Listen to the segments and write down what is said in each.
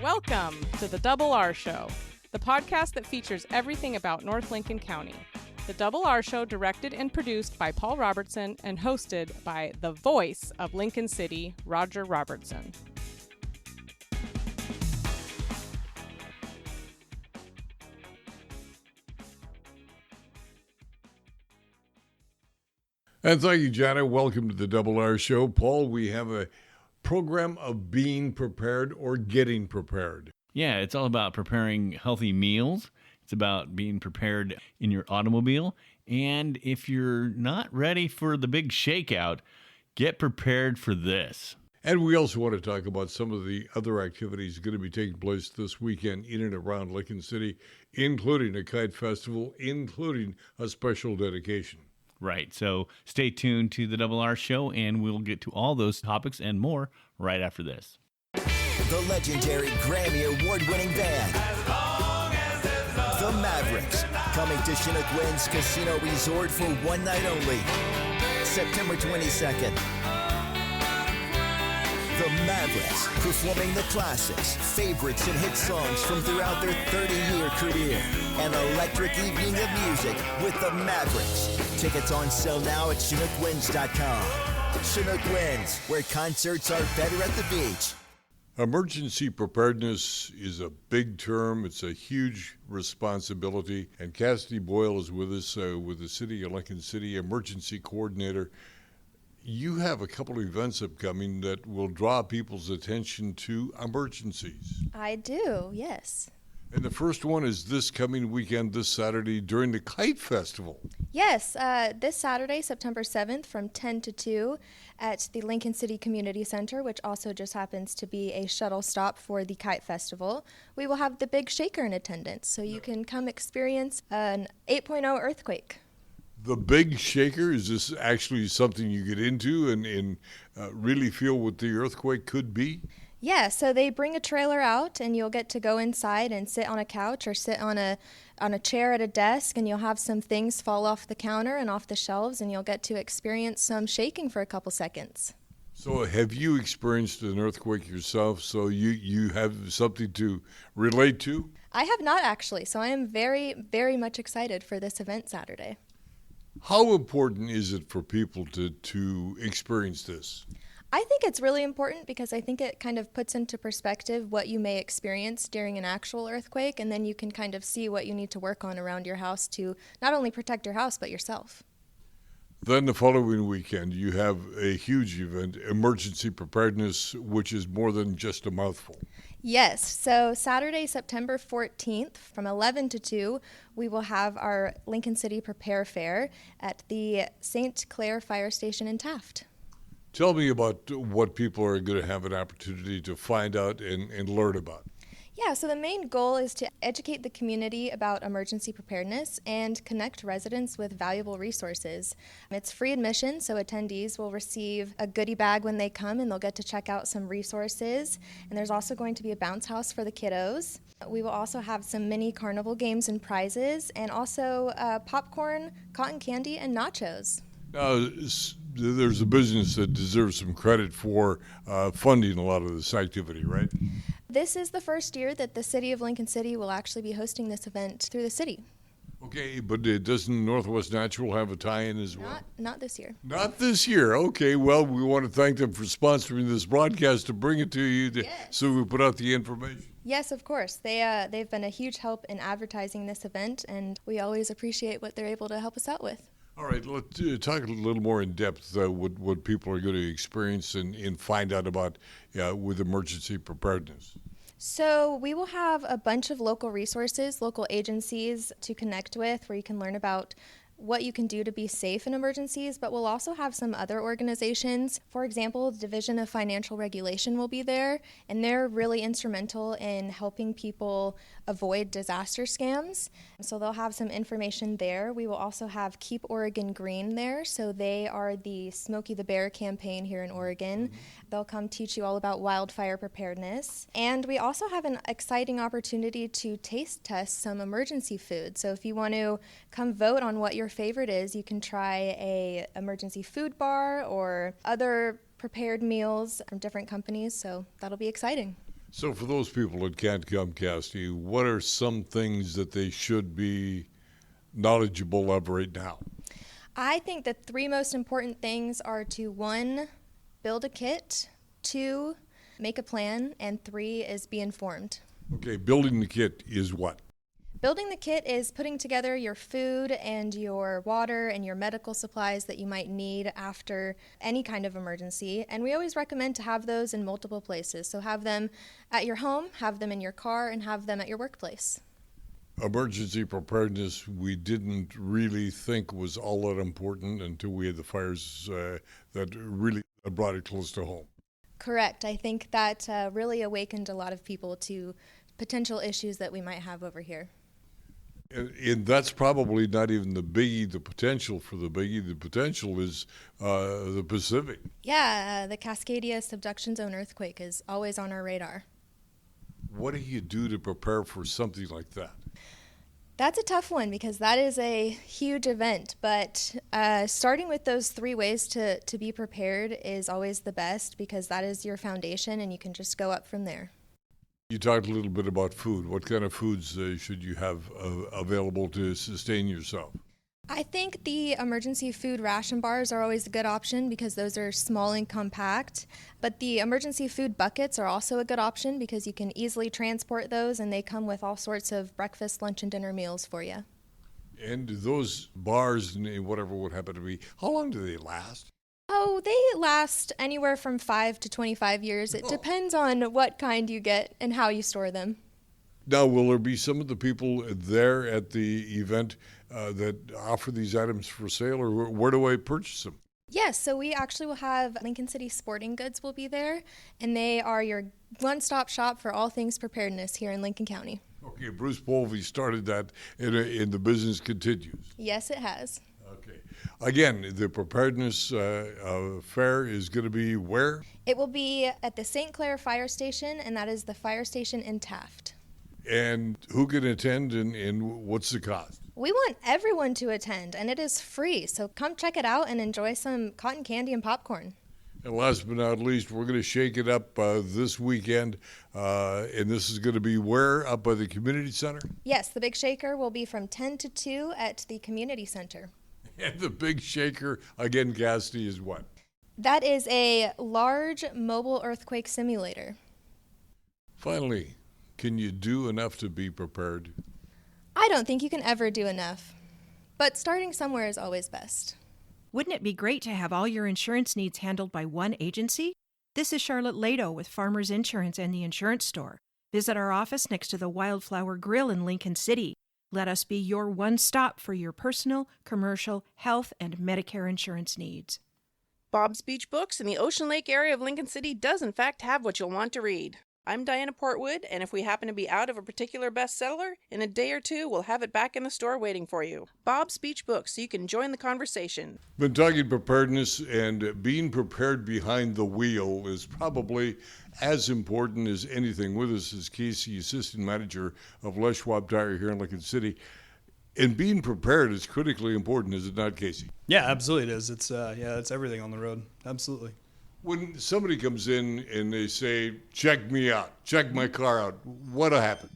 Welcome to the Double R Show, the podcast that features everything about North Lincoln County. The Double R Show, directed and produced by Paul Robertson and hosted by the voice of Lincoln City, Roger Robertson. And thank you, Jana. Welcome to the Double R Show. Paul, we have a program of being prepared or getting prepared. Yeah, it's all about preparing healthy meals. It's about being prepared in your automobile. And if you're not ready for the big shakeout, get prepared for this. And we also want to talk about some of the other activities going to be taking place this weekend in and around Lincoln City, including a kite festival, including a special dedication. Right, so stay tuned to the Double R Show, and we'll get to all those topics and more right after this. The legendary Grammy Award-winning band, the Mavericks, coming to Chinook Wynn's Casino Resort for one night only, September 22nd. The Mavericks, performing the classics, favorites, and hit songs from throughout their 30-year career. An electric evening of music with the Mavericks. Tickets on sale now at ChinookWinds.com. Chinook Winds, where concerts are better at the beach. Emergency preparedness is a big term. It's a huge responsibility. And Cassidy Boyle is with us with the City of Lincoln City Emergency Coordinator. You have a couple of events upcoming that will draw people's attention to emergencies. I do, yes. And the first one is this coming weekend, this Saturday, during the Kite Festival. Yes, this Saturday, September 7th, from 10 to 2 at the Lincoln City Community Center, which also just happens to be a shuttle stop for the Kite Festival. We will have the Big Shaker in attendance, so you can come experience an 8.0 earthquake. The Big Shaker, is this actually something you get into and really feel what the earthquake could be? Yeah, so they bring a trailer out, and you'll get to go inside and sit on a couch or sit on a chair at a desk, and you'll have some things fall off the counter and off the shelves, and you'll get to experience some shaking for a couple seconds. So have you experienced an earthquake yourself, so you have something to relate to? I have not, actually, so I am very, very much excited for this event Saturday. How important is it for people to experience this? I think it's really important because I think it kind of puts into perspective what you may experience during an actual earthquake, and then you can kind of see what you need to work on around your house to not only protect your house, but yourself. Then the following weekend, you have a huge event, Emergency Preparedness, which is more than just a mouthful. Yes, so Saturday, September 14th, from 11 to 2, we will have our Lincoln City Prepare Fair at the St. Clair Fire Station in Taft. Tell me about what people are going to have an opportunity to find out and learn about. Yeah, so the main goal is to educate the community about emergency preparedness and connect residents with valuable resources. It's free admission, so attendees will receive a goodie bag when they come, and they'll get to check out some resources. And there's also going to be a bounce house for the kiddos. We will also have some mini carnival games and prizes, and also popcorn, cotton candy, and nachos. Now, there's a business that deserves some credit for funding a lot of this activity, right? This is the first year that the City of Lincoln City will actually be hosting this event through the city. Okay, but doesn't Northwest Natural have a tie-in as well? Not this year. Not this year. Okay, well, we want to thank them for sponsoring this broadcast to bring it to you so we put out the information. Yes, of course. They've been a huge help in advertising this event, and we always appreciate what they're able to help us out with. All right, let's talk a little more in depth what people are going to experience and find out about with emergency preparedness. So we will have a bunch of local resources, local agencies to connect with, where you can learn about what you can do to be safe in emergencies, but we'll also have some other organizations. For example, the Division of Financial Regulation will be there, and they're really instrumental in helping people avoid disaster scams. So they'll have some information there. We will also have Keep Oregon Green there. So they are the Smokey the Bear campaign here in Oregon. They'll come teach you all about wildfire preparedness. And we also have an exciting opportunity to taste test some emergency food. So if you want to come vote on what your favorite is, you can try a emergency food bar or other prepared meals from different companies. So that'll be exciting. So for those people that can't come, Cassidy, what are some things that they should be knowledgeable of right now? I think the three most important things are to 1, build a kit, 2, make a plan, and 3 is be informed. Okay, building the kit is what? Building the kit is putting together your food and your water and your medical supplies that you might need after any kind of emergency. And we always recommend to have those in multiple places. So have them at your home, have them in your car, and have them at your workplace. Emergency preparedness, we didn't really think was all that important until we had the fires that really brought it close to home. Correct. I think that really awakened a lot of people to potential issues that we might have over here. And that's probably not even the biggie, the potential for the biggie. The potential is the Pacific. Yeah, the Cascadia subduction zone earthquake is always on our radar. What do you do to prepare for something like that? That's a tough one because that is a huge event, but starting with those 3 ways to be prepared is always the best because that is your foundation and you can just go up from there. You talked a little bit about food. What kind of foods should you have available to sustain yourself? I think the emergency food ration bars are always a good option because those are small and compact. But the emergency food buckets are also a good option because you can easily transport those and they come with all sorts of breakfast, lunch, and dinner meals for you. And those bars, whatever would happen to be, how long do they last? Oh, they last anywhere from 5 to 25 years. It depends on what kind you get and how you store them. Now, will there be some of the people there at the event that offer these items for sale, or where do I purchase them? Yes, so we actually will have Lincoln City Sporting Goods will be there, and they are your one-stop shop for all things preparedness here in Lincoln County. Okay, Bruce Polvey started that, and the business continues. Yes, it has. Okay. Again, the preparedness fair is going to be where? It will be at the St. Clair Fire Station, and that is the fire station in Taft. And who can attend, and what's the cost? We want everyone to attend, and it is free, so come check it out and enjoy some cotton candy and popcorn. And last but not least, we're going to shake it up this weekend, and this is going to be where? Up by the community center? Yes, the Big Shaker will be from 10 to 2 at the community center. And the Big Shaker, again, Cassidy, is what? That is a large mobile earthquake simulator. Finally, can you do enough to be prepared? I don't think you can ever do enough, but starting somewhere is always best. Wouldn't it be great to have all your insurance needs handled by one agency? This is Charlotte Lado with Farmers Insurance and the Insurance Store. Visit our office next to the Wildflower Grill in Lincoln City. Let us be your one stop for your personal, commercial, health, and Medicare insurance needs. Bob's Beach Books in the Ocean Lake area of Lincoln City does in fact have what you'll want to read. I'm Diana Portwood, and if we happen to be out of a particular bestseller, in a day or two we'll have it back in the store waiting for you. Bob's Beach Books, so you can join the conversation. Been talking preparedness, and being prepared behind the wheel is probably as important as anything. With us is Casey, Assistant Manager of Les Schwab Tire here in Lincoln City. And being prepared is critically important, is it not, Casey? Yeah, absolutely it is. It's it's everything on the road. Absolutely. When somebody comes in and they say, check me out, check my car out, what'll happen?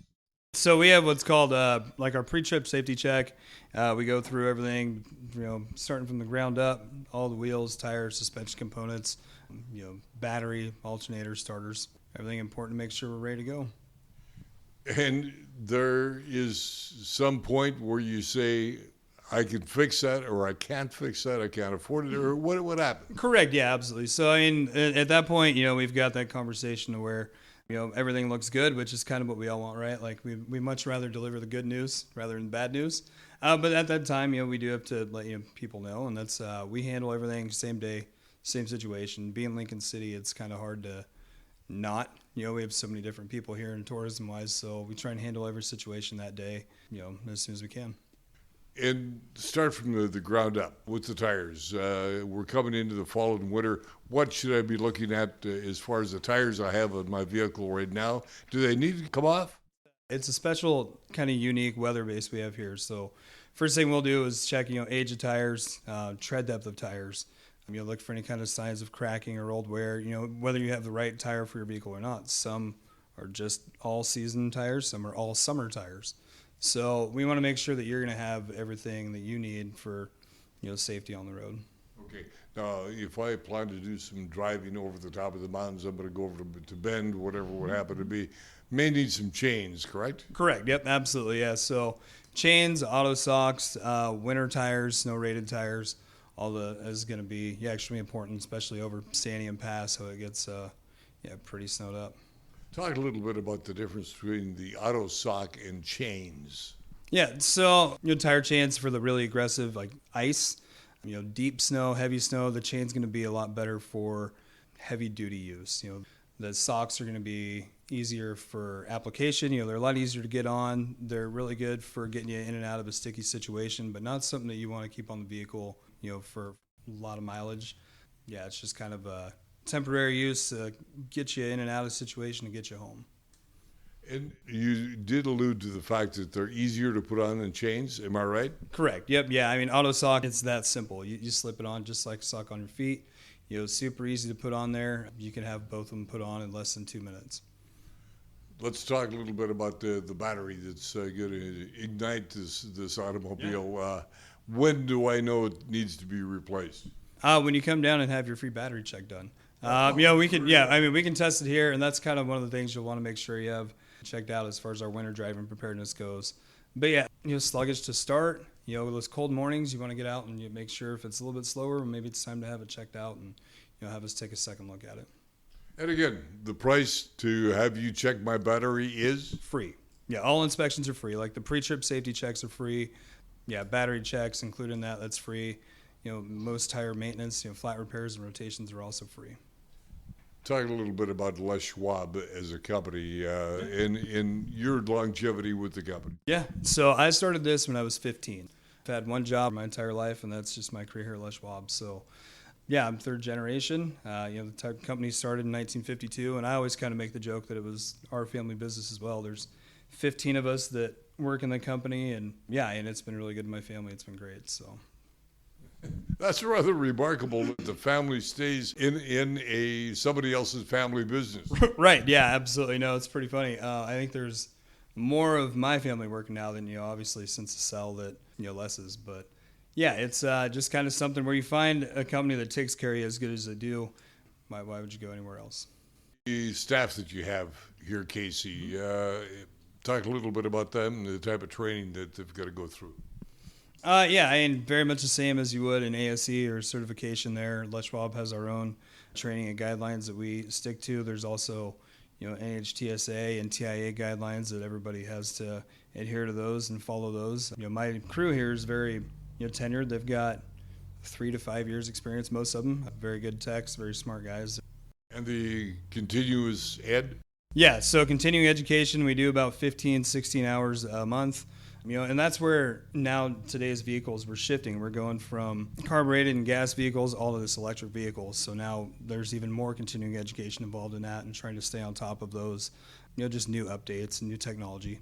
So we have what's called like our pre-trip safety check. We go through everything, starting from the ground up, all the wheels, tires, suspension components, battery, alternator, starters, everything important to make sure we're ready to go. And there is some point where you say, I can fix that, or I can't fix that, I can't afford it, or what happened? Correct, yeah, absolutely. So, I mean, at that point, we've got that conversation to where, everything looks good, which is kind of what we all want, right? Like, we much rather deliver the good news rather than bad news. But at that time, we do have to let people know, and that's, we handle everything same day, same situation. Being Lincoln City, it's kind of hard to not. We have so many different people here in tourism-wise, so we try and handle every situation that day, as soon as we can. And start from the ground up with the tires. We're coming into the fall and winter. What should I be looking at as far as the tires I have on my vehicle right now? Do they need to come off? It's a special kind of unique weather base we have here. So first thing we'll do is check, age of tires, tread depth of tires. Look for any kind of signs of cracking or old wear, whether you have the right tire for your vehicle or not. Some are just all season tires, some are all summer tires. So we want to make sure that you're going to have everything that you need for, safety on the road. Okay. Now, if I plan to do some driving over the top of the mountains, I'm going to go over to Bend, whatever would happen to be, may need some chains, correct? Correct. Yep, absolutely. Yeah. So chains, auto socks, winter tires, snow rated tires, all is going to be extremely important, especially over Stanium Pass, so it gets pretty snowed up. Talk a little bit about the difference between the auto sock and chains. Yeah, so tire chains for the really aggressive like ice, deep snow, heavy snow, the chain's going to be a lot better for heavy duty use. The socks are going to be easier for application. They're a lot easier to get on. They're really good for getting you in and out of a sticky situation, but not something that you want to keep on the vehicle, for a lot of mileage. Yeah, it's just kind of a temporary use to get you in and out of the situation and get you home. And you did allude to the fact that they're easier to put on than chains. Am I right? Correct. Yep. Yeah. I mean, auto sock, it's that simple. You slip it on just like a sock on your feet. Super easy to put on there. You can have both of them put on in less than 2 minutes. Let's talk a little bit about the battery that's going to ignite this automobile. Yeah. When do I know it needs to be replaced? When you come down and have your free battery check done. We can test it here, and that's kind of one of the things you'll want to make sure you have checked out as far as our winter driving preparedness goes. But yeah, sluggish to start. Those cold mornings, you want to get out and you make sure if it's a little bit slower, maybe it's time to have it checked out and have us take a second look at it. And again, the price to have you check my battery is free. Yeah, all inspections are free. Like the pre-trip safety checks are free. Yeah, battery checks, including that's free. Most tire maintenance, flat repairs and rotations are also free. Talk a little bit about Les Schwab as a company and your longevity with the company. Yeah, so I started this when I was 15. I've had one job my entire life, and that's just my career here at Les Schwab. So, yeah, I'm third generation. The company started in 1952, and I always kind of make the joke that it was our family business as well. There's 15 of us that work in the company, and it's been really good to my family. It's been great, so. That's rather remarkable that the family stays in somebody else's family business. Right, yeah, absolutely. No, it's pretty funny. I think there's more of my family working now than, obviously since the sell that, Les's. But, yeah, it's just kind of something where you find a company that takes care of you as good as they do. Why would you go anywhere else? The staff that you have here, Casey, talk a little bit about them and the type of training that they've got to go through. Very much the same as you would in ASE or certification there. Les Schwab has our own training and guidelines that we stick to. There's also, NHTSA and TIA guidelines that everybody has to adhere to those and follow those. My crew here is very, tenured. They've got 3 to 5 years experience, most of them. Very good techs, very smart guys. And the continuous ed? Yeah, so continuing education, we do about 15, 16 hours a month. And that's where now today's vehicles, we're shifting. We're going from carbureted and gas vehicles all to this electric vehicles. So now there's even more continuing education involved in that and trying to stay on top of those, just new updates and new technology.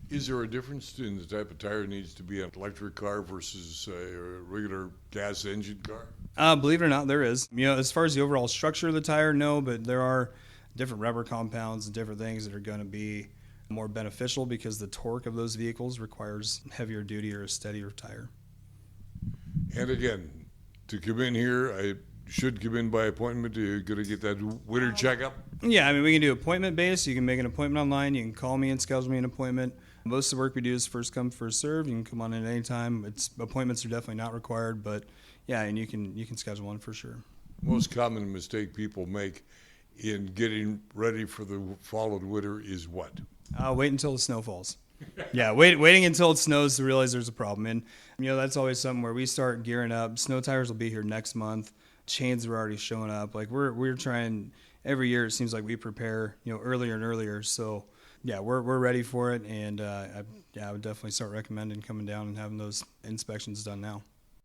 Is there a difference in the type of tire needs to be an electric car versus a regular gas engine car? Believe it or not, there is. As far as the overall structure of the tire, no, but there are different rubber compounds and different things that are going to be more beneficial because the torque of those vehicles requires heavier duty or a steadier tire. And again, to come in here, I should come in by appointment. You're going to get that winter checkup? Yeah, we can do appointment based. You can make an appointment online. You can call me and schedule me an appointment. Most of the work we do is first come, first served. You can come on in any time. Appointments are definitely not required, but and you can schedule one for sure. Most common mistake people make in getting ready for the following winter is what? Wait until the snow falls. Yeah, waiting until it snows to realize there's a problem. And, that's always something where we start gearing up. Snow tires will be here next month. Chains are already showing up. Like, we're trying every year. It seems like we prepare, earlier and earlier. So, yeah, we're ready for it. And, I would definitely start recommending coming down and having those inspections done now.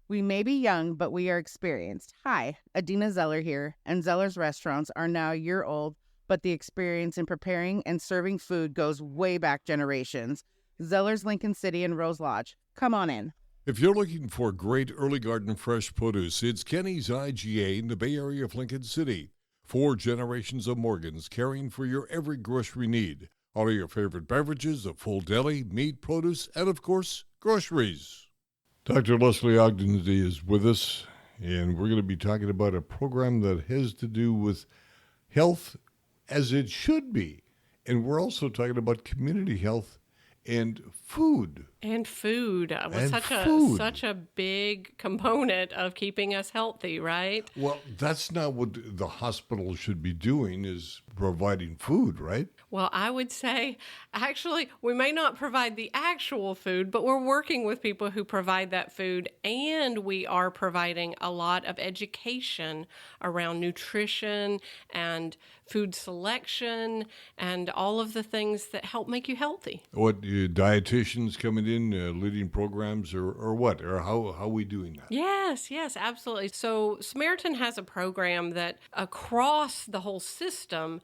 We may be young, but we are experienced. Hi, Adina Zeller here, and Zeller's restaurants are now a year old, but the experience in preparing and serving food goes way back generations. Zeller's Lincoln City and Rose Lodge. Come on in. If you're looking for great early garden fresh produce, it's Kenny's IGA in the Bay Area of Lincoln City. 4 generations of Morgans caring for your every grocery need. All of your favorite beverages, a full deli, meat, produce, and of course, groceries. Dr. Leslie Ogden is with us, and we're going to be talking about a program that has to do with health as it should be. And we're also talking about community health and food. And food was such a big component of keeping us healthy, right? Well, that's not what the hospital should be doing, is providing food, right? Well, I would say, actually, we may not provide the actual food, but we're working with people who provide that food, and we are providing a lot of education around nutrition and food selection and all of the things that help make you healthy. What, dietitians coming in, leading programs, or what? Or how are we doing that? Yes, absolutely. So Samaritan has a program that across the whole system,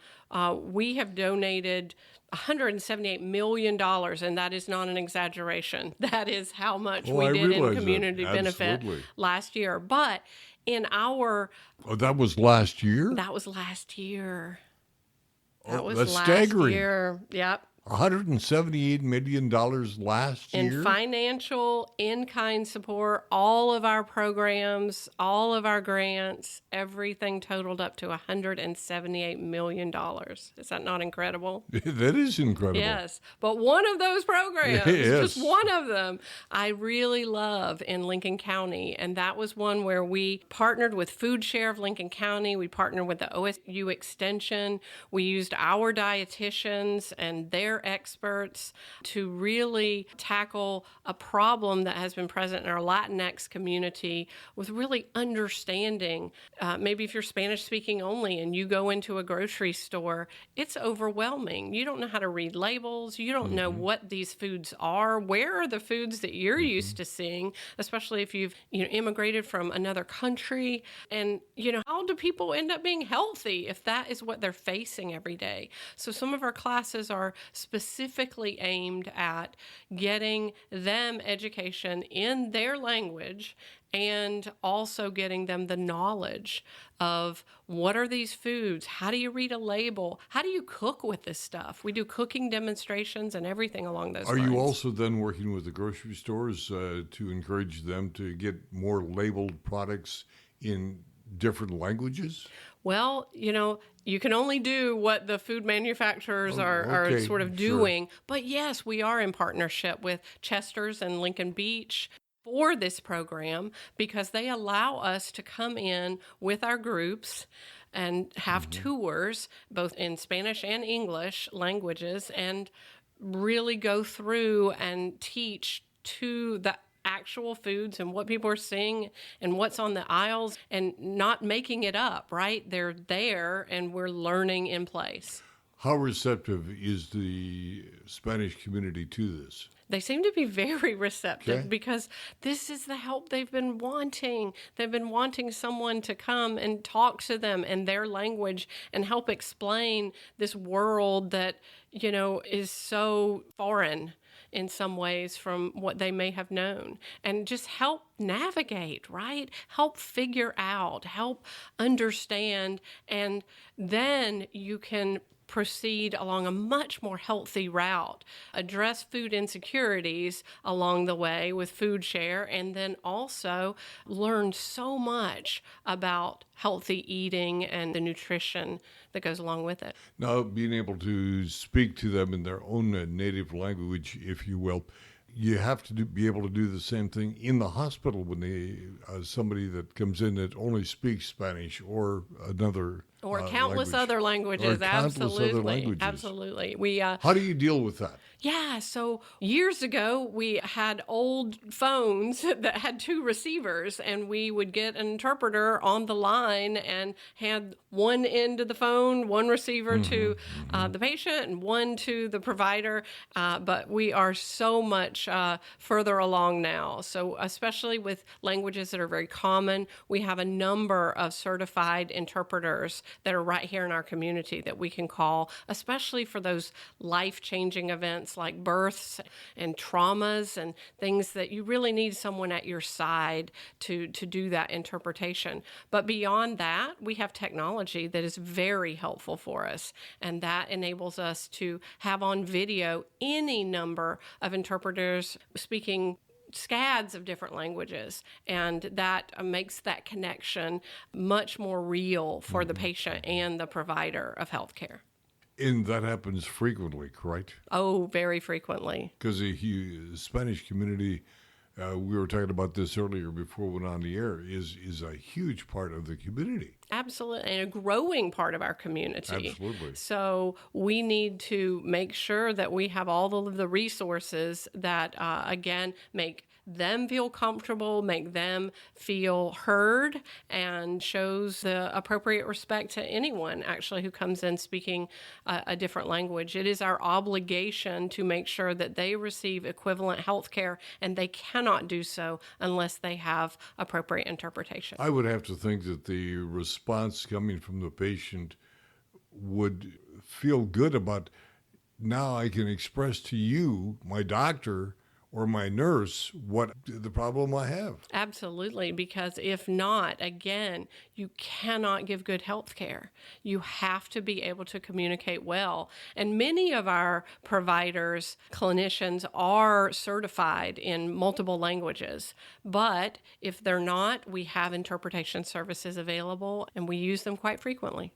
we have donated $178 million, and that is not an exaggeration. That is how much we did in community benefit last year. But in our... Oh, that was last year? That was last year. That's staggering. Year. Yep. $178 million last year? In financial, in-kind support, all of our programs, all of our grants, everything totaled up to $178 million. Is that not incredible? That is incredible. Yes. But one of those programs, just one of them, I really love in Lincoln County. And that was one where we partnered with Food Share of Lincoln County. We partnered with the OSU Extension. We used our dietitians and their experts to really tackle a problem that has been present in our Latinx community with really understanding. Maybe if you're Spanish speaking only and you go into a grocery store, it's overwhelming. You don't know how to read labels. You don't know what these foods are. Where are the foods that you're used to seeing, especially if you've immigrated from another country? And how do people end up being healthy if that is what they're facing every day? So some of our classes are specifically aimed at getting them education in their language and also getting them the knowledge of what are these foods, how do you read a label, how do you cook with this stuff. We do cooking demonstrations and everything along those lines. Are you also then working with the grocery stores to encourage them to get more labeled products in different languages? Well, you can only do what the food manufacturers are sort of doing. Sure. But yes, we are in partnership with Chester's and Lincoln Beach for this program because they allow us to come in with our groups and have tours, both in Spanish and English languages, and really go through and teach to the actual foods and what people are seeing and what's on the aisles and not making it up, right? They're there and we're learning in place. How receptive is the Spanish community to this? They seem to be very receptive because this is the help they've been wanting. They've been wanting someone to come and talk to them in their language and help explain this world that, is so foreign in some ways from what they may have known, and just help navigate, right? Help figure out, help understand, and then you can proceed along a much more healthy route, address food insecurities along the way with Food Share, and then also learn so much about healthy eating and the nutrition that goes along with it. Now, being able to speak to them in their own native language, if you will, you have to be able to do the same thing in the hospital when somebody that comes in that only speaks Spanish or another or countless other languages. Absolutely. How do you deal with that? Yeah, so years ago, we had old phones that had 2 receivers, and we would get an interpreter on the line and had one end of the phone, one receiver to the patient and one to the provider. But we are so much further along now. So especially with languages that are very common, we have a number of certified interpreters that are right here in our community that we can call, especially for those life-changing events like births and traumas and things that you really need someone at your side to do that interpretation. But beyond that, we have technology that is very helpful for us, and that enables us to have on video any number of interpreters speaking scads of different languages, and that makes that connection much more real for the patient and the provider of healthcare. And that happens frequently, correct? Oh, very frequently. Because the Spanish community, we were talking about this earlier before we went on the air, is a huge part of the community. Absolutely, and a growing part of our community. Absolutely. So we need to make sure that we have all of the resources that, again, make them feel comfortable, make them feel heard, and shows the appropriate respect to anyone actually who comes in speaking a different language. It is our obligation to make sure that they receive equivalent health care, and they cannot do so unless they have appropriate interpretation. I would have to think that the response coming from the patient would feel good about, now I can express to you, my doctor, or my nurse, what the problem I have. Absolutely, because if not, again, you cannot give good health care. You have to be able to communicate well. And many of our providers, clinicians, are certified in multiple languages. But if they're not, we have interpretation services available, and we use them quite frequently.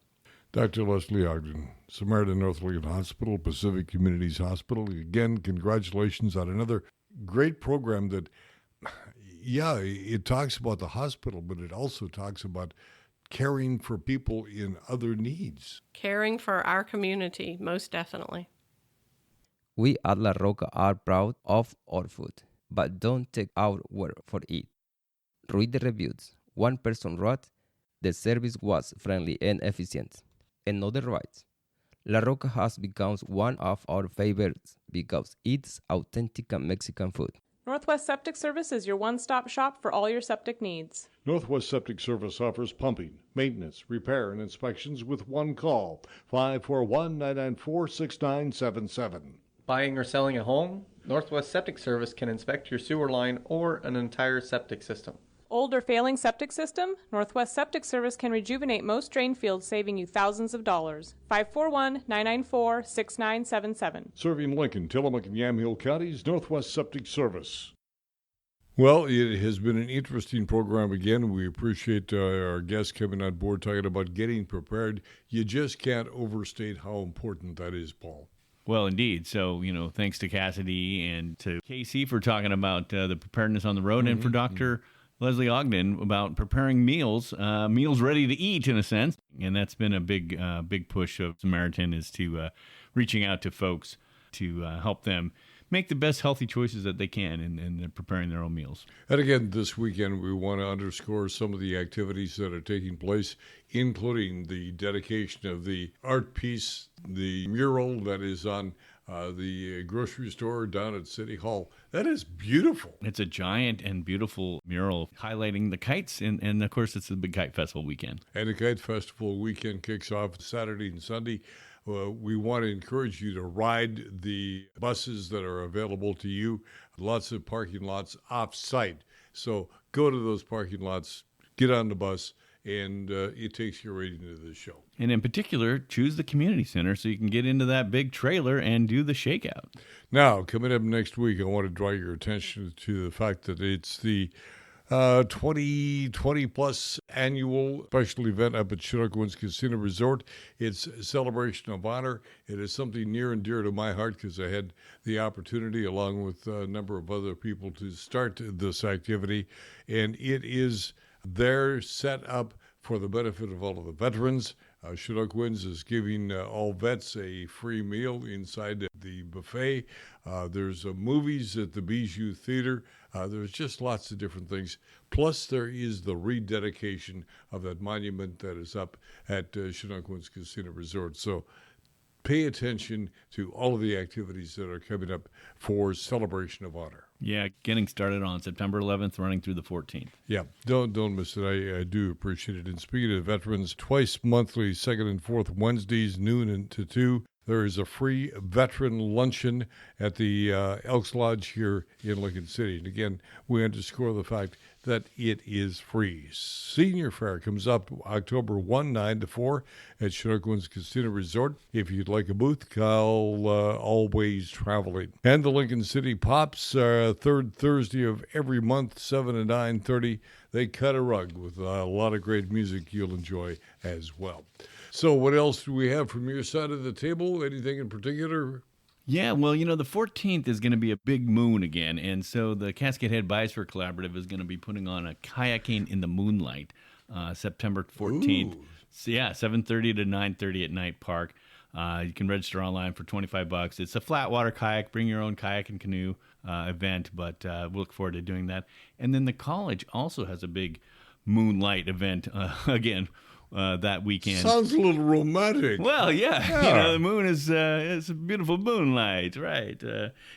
Dr. Leslie Ogden, Samaritan North Lincoln Hospital, Pacific Communities Hospital. Again, congratulations on another great program that, it talks about the hospital, but it also talks about caring for people in other needs. Caring for our community, most definitely. We at La Roca are proud of our food, but don't take our word for it. Read the reviews. One person wrote, "The service was friendly and efficient." Another writes, La Roca has become one of our favorites because it's authentic Mexican food. Northwest Septic Service is your one-stop shop for all your septic needs. Northwest Septic Service offers pumping, maintenance, repair, and inspections with one call, 541-994-6977. Buying or selling a home? Northwest Septic Service can inspect your sewer line or an entire septic system. Old or failing septic system? Northwest Septic Service can rejuvenate most drain fields, saving you thousands of dollars. 541-994-6977. Serving Lincoln, Tillamook, and Yamhill counties, Northwest Septic Service. Well, it has been an interesting program again. We appreciate our guests coming on board talking about getting prepared. You just can't overstate how important that is, Paul. Well, indeed. So, thanks to Cassidy and to Casey for talking about the preparedness on the road, and for Dr. Leslie Ogden about preparing meals ready to eat, in a sense. And that's been a big push of Samaritan, is to reaching out to folks to help them make the best healthy choices that they can in preparing their own meals. And again, this weekend, we want to underscore some of the activities that are taking place, including the dedication of the art piece, the mural that is on the grocery store down at City Hall. That is beautiful. It's a giant and beautiful mural highlighting the kites, and of course, it's the Big Kite Festival weekend. And the Kite Festival weekend kicks off Saturday and Sunday. We want to encourage you to ride the buses that are available to you. Lots of parking lots off-site. So go to those parking lots, get on the bus, and it takes you right into the show. And in particular, choose the community center so you can get into that big trailer and do the shakeout. Now, coming up next week, I want to draw your attention to the fact that it's the 20-plus annual special event up at Chinook Winds Casino Resort. It's a celebration of honor. It is something near and dear to my heart because I had the opportunity, along with a number of other people, to start this activity. And it is there set up for the benefit of all of the veterans. Chinook Winds is giving all vets a free meal inside the buffet. There's movies at the Bijou Theater. There's just lots of different things. Plus, there is the rededication of that monument that is up at Chinook Winds Casino Resort. So pay attention to all of the activities that are coming up for Celebration of Honor. Yeah, getting started on September 11th, running through the 14th. Yeah, don't miss it. I do appreciate it. And speaking of veterans, twice monthly, second and fourth Wednesdays, noon and to 2, there is a free veteran luncheon at the Elks Lodge here in Lincoln City. And again, we underscore the fact that it is free. Senior Fair comes up October 1, 9 to 4 at Chinook Winds Casino Resort. If you'd like a booth, call Always Traveling. And the Lincoln City Pops, third Thursday of every month, 7 to 9:30. They cut a rug with a lot of great music you'll enjoy as well. So what else do we have from your side of the table? Anything in particular? Yeah, well, the 14th is going to be a big moon again, and so the Cascade Head Biosphere Collaborative is going to be putting on a kayaking in the moonlight, September 14th. So, 7:30 to 9:30 at Night Park. You can register online for $25. It's a flat water kayak, bring your own kayak and canoe event, but we'll look forward to doing that. And then the college also has a big moonlight event again. That weekend. Sounds a little romantic. Well, yeah. The moon is it's a beautiful moonlight, right?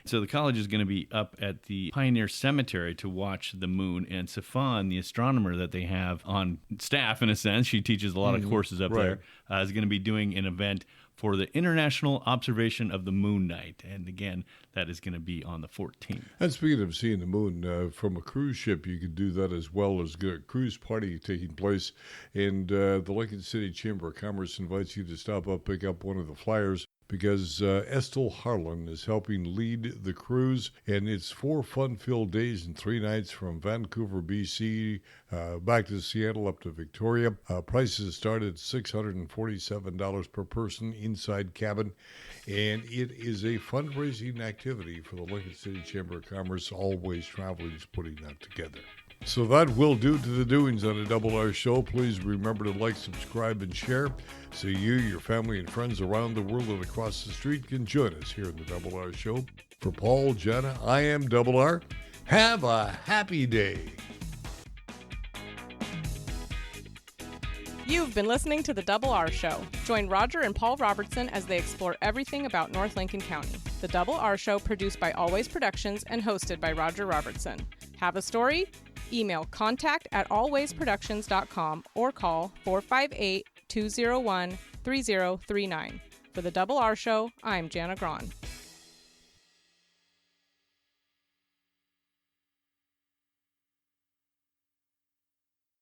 So the college is going to be up at the Pioneer Cemetery to watch the moon. And Safan, the astronomer that they have on staff, in a sense, she teaches a lot of courses up there, is going to be doing an event for the International Observation of the Moon Night. And again, that is going to be on the 14th. And speaking of seeing the moon from a cruise ship, you can do that as well. There's a cruise party taking place. And the Lincoln City Chamber of Commerce invites you to stop up, pick up one of the flyers, because Estel Harlan is helping lead the cruise. And it's 4 fun-filled days and 3 nights from Vancouver, BC, back to Seattle, up to Victoria. Prices start at $647 per person inside cabin. And it is a fundraising activity for the Lincoln City Chamber of Commerce. Always Traveling is putting that together. So that will do to the doings on a Double R Show. Please remember to like, subscribe, and share so you, your family, and friends around the world and across the street can join us here in the Double R Show. For Paul, Jenna, I am Double R. Have a happy day. You've been listening to The Double R Show. Join Roger and Paul Robertson as they explore everything about North Lincoln County. The Double R Show, produced by Always Productions and hosted by Roger Robertson. Have a story? Email contact@alwaysproductions.com or call 458-201-3039. For The Double R Show, I'm Jana Grawn.